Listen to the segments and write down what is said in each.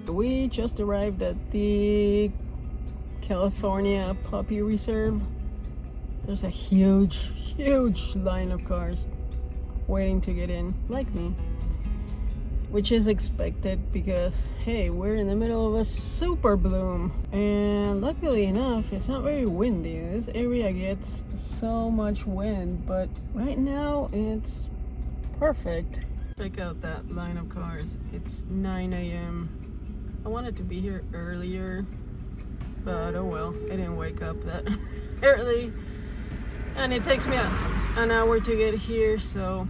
We just arrived at the California Poppy Reserve. There's a huge line of cars waiting to get in, like me. Which is expected because, hey, we're in the middle of a super bloom. And luckily enough, it's not very windy. This area gets so much wind, but right now it's perfect. Check out that line of cars. It's 9 a.m. I wanted to be here earlier, but oh well, I didn't wake up that early. And it takes me an hour to get here, so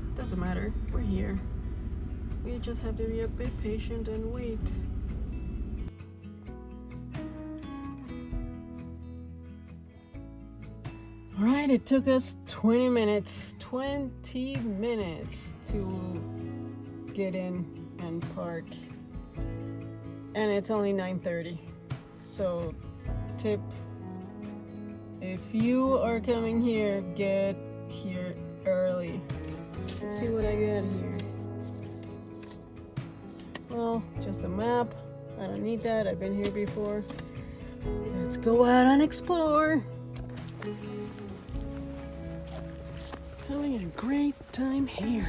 it doesn't matter. We're here. We just have to be a bit patient and wait. Alright, it took us 20 minutes to get in and park. And it's only 9:30. So, tip, if you are coming here, get here early. Let's see what I got here. Well, just a map. I don't need that. I've been here before. Let's go out and explore. Having a great time here.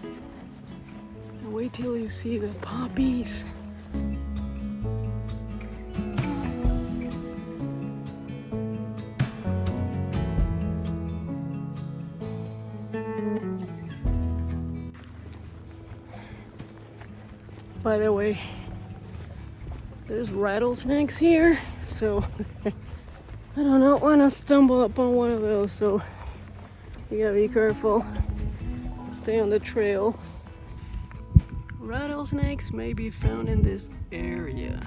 And wait till you see the poppies. By the way, there's rattlesnakes here, so I do not want to stumble upon one of those, so you gotta be careful. Stay on the trail. Rattlesnakes may be found in this area.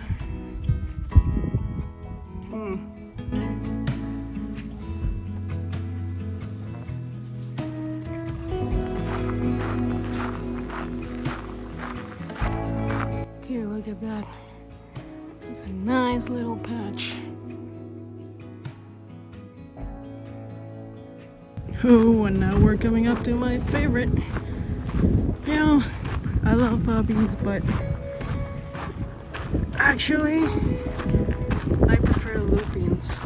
Here, look at that. That's a nice little patch. Oh, and now we're coming up to my favorite. You know, I love poppies, but actually, I prefer lupins.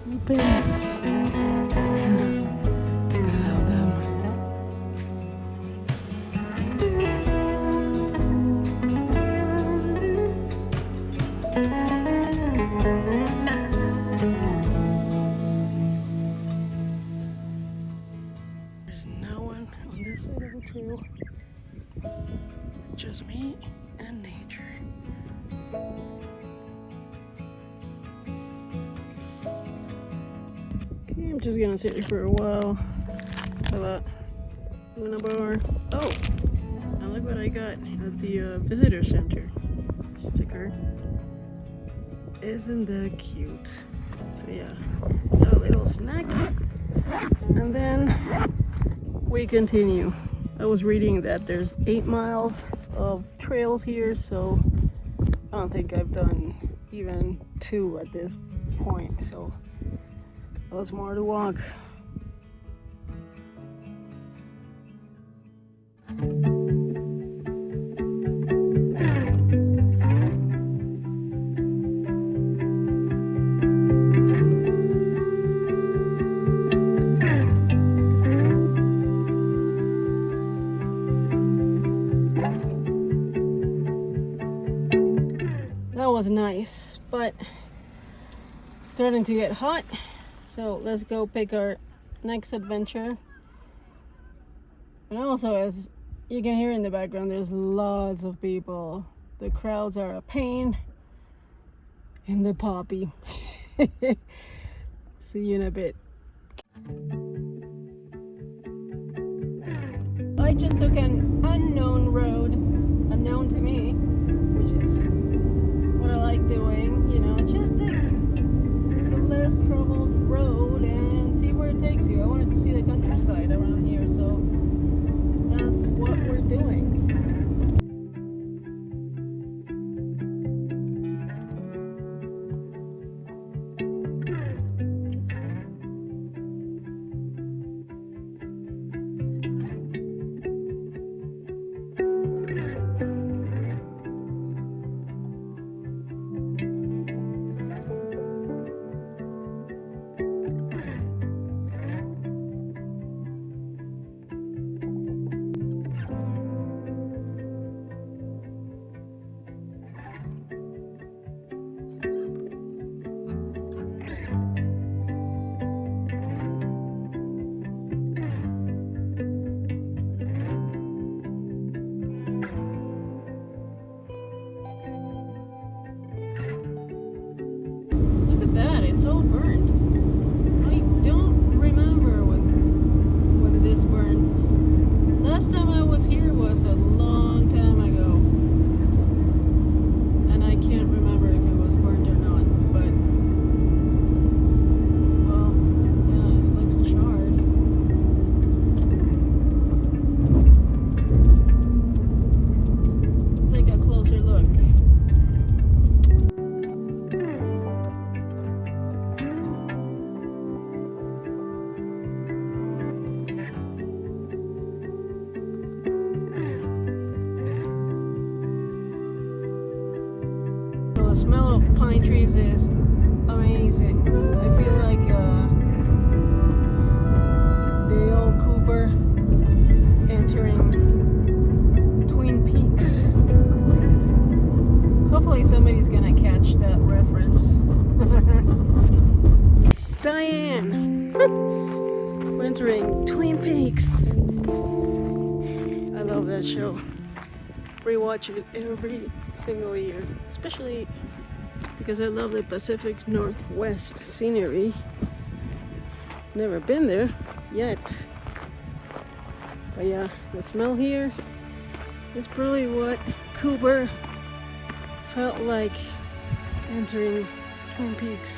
Lupins. Trail. Just me and nature. Okay, I'm just gonna sit here for a while. How about Luna Bar? Oh, and look what I got at the visitor center sticker. Isn't that cute? So yeah, got a little snack, and then we continue. I was reading that there's 8 miles of trails here, so I don't think I've done even 2 at this point, so lots more to walk. Was nice, but it's starting to get hot, so let's go pick our next adventure. And also, as you can hear in the background, there's lots of people. The crowds are a pain in the poppy. See you in a bit. I just took an unknown road, unknown to me, which is what I like doing, you know, just take the less traveled road and see where it takes you. I wanted to see the countryside around here, so that's what we're doing. Diane! We're entering Twin Peaks. I love that show. Rewatch it every single year, especially because I love the Pacific Northwest scenery. Never been there yet. But yeah, the smell here is probably what Cooper felt like entering Twin Peaks.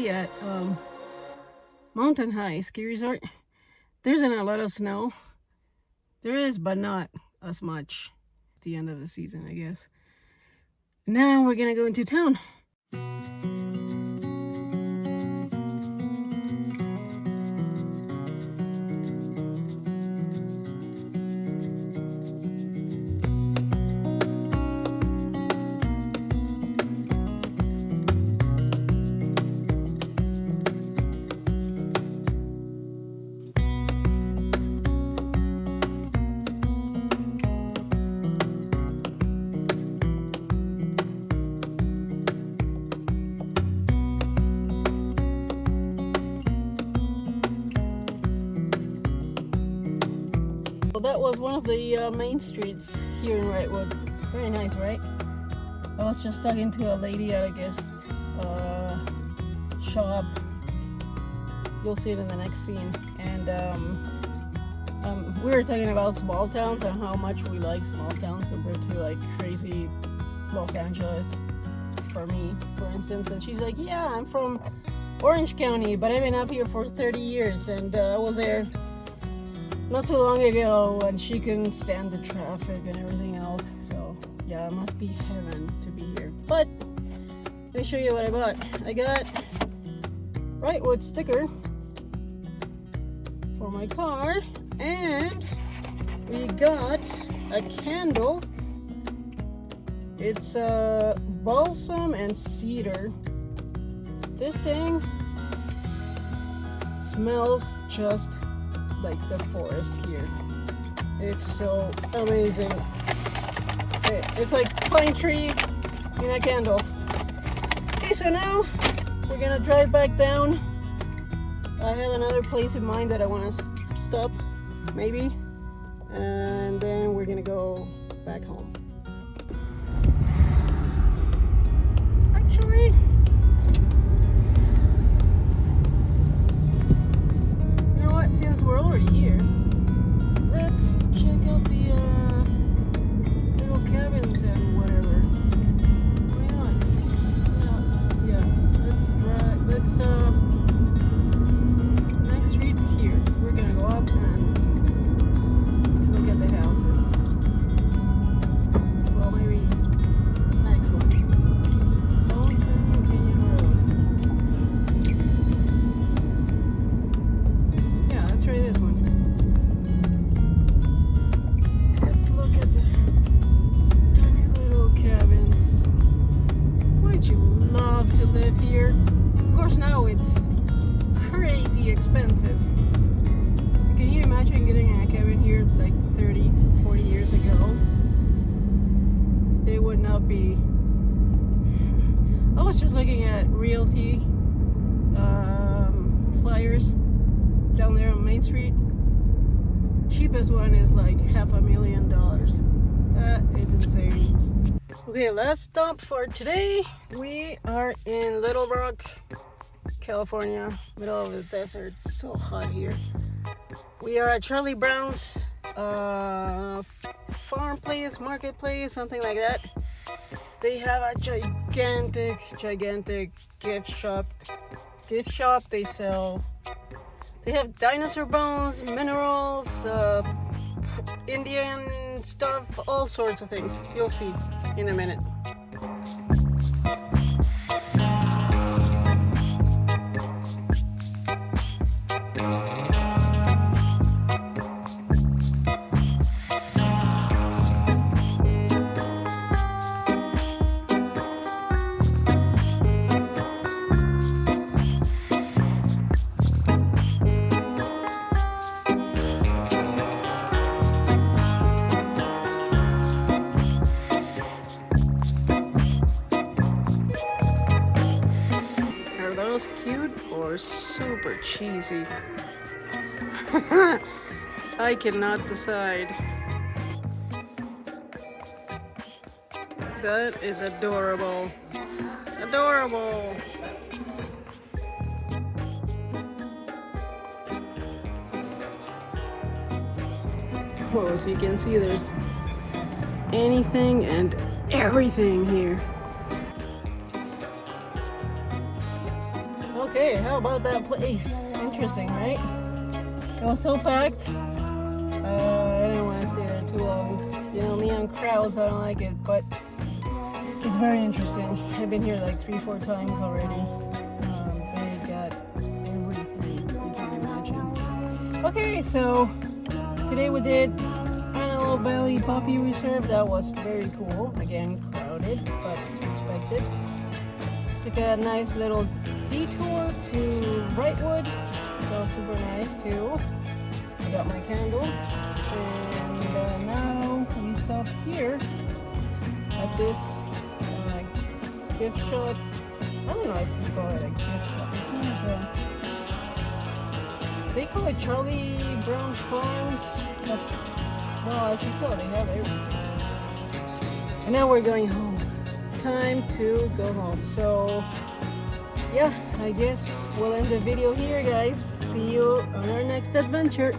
At Mountain High Ski Resort. There isn't a lot of snow. There is, but not as much. The end of the season, I guess. Now we're gonna go into town. That was one of the main streets here in Wrightwood. Very nice, right? I was just talking to a lady at a gift shop. You'll see it in the next scene. And we were talking about small towns and how much we like small towns compared to like crazy Los Angeles, for me, for instance. And she's like, yeah, I'm from Orange County, but I've been up here for 30 years and I was there not too long ago, and she couldn't stand the traffic and everything else. So yeah, it must be heaven to be here. But let me show you what I bought. I got Wrightwood sticker for my car, and we got a candle. It's balsam and cedar. This thing smells just like the forest here. It's so amazing. It's like pine tree in a candle. Okay, so now we're gonna drive back down. I have another place in mind that I want to stop, maybe, and then we're gonna go back home. Actually, since we're already here, let's check out the little cabins and whatever. Why not? Yeah, let's drive. Let's next street here. We're gonna go up and look at the houses. Well, maybe next one. Long Canyon Road. Let's try this one. Let's look at the tiny little cabins. Wouldn't you love to live here? Of course, now it's crazy expensive. Can you imagine getting a cabin here like 30, 40 years ago? It would not be. I was just looking at realty flyers down there on Main Street. Cheapest one is like $500,000. That is insane. Okay, last stop for today. We are in Littlerock, California, middle of the desert. It's so hot here. We are at Charlie Brown's farm place, marketplace, something like that. They have a gigantic gift shop. They have dinosaur bones, minerals. Indian stuff, all sorts of things. You'll see in a minute. Cute or super cheesy? I cannot decide. That is adorable. Adorable. Well, as you can see, there's anything and everything here. Okay, how about that place? Interesting, right? It was so packed. I didn't want to stay there too long. You know, me on crowds, I don't like it, but it's very interesting. I've been here like 3-4 times already. They got everything you can imagine. Okay, so today we did Antelope Valley Poppy Reserve. That was very cool. Again, crowded, but expected. Took a nice little detour to Wrightwood. That was super nice too. I got my candle, and now we stopped here at this gift shop. I don't know if you call it a gift shop. It's more like they call it Charlie Brown's Farms, but well, as you saw, they have everything. And now we're going home. Time to go home. So yeah, I guess we'll end the video here, guys. See you on our next adventure.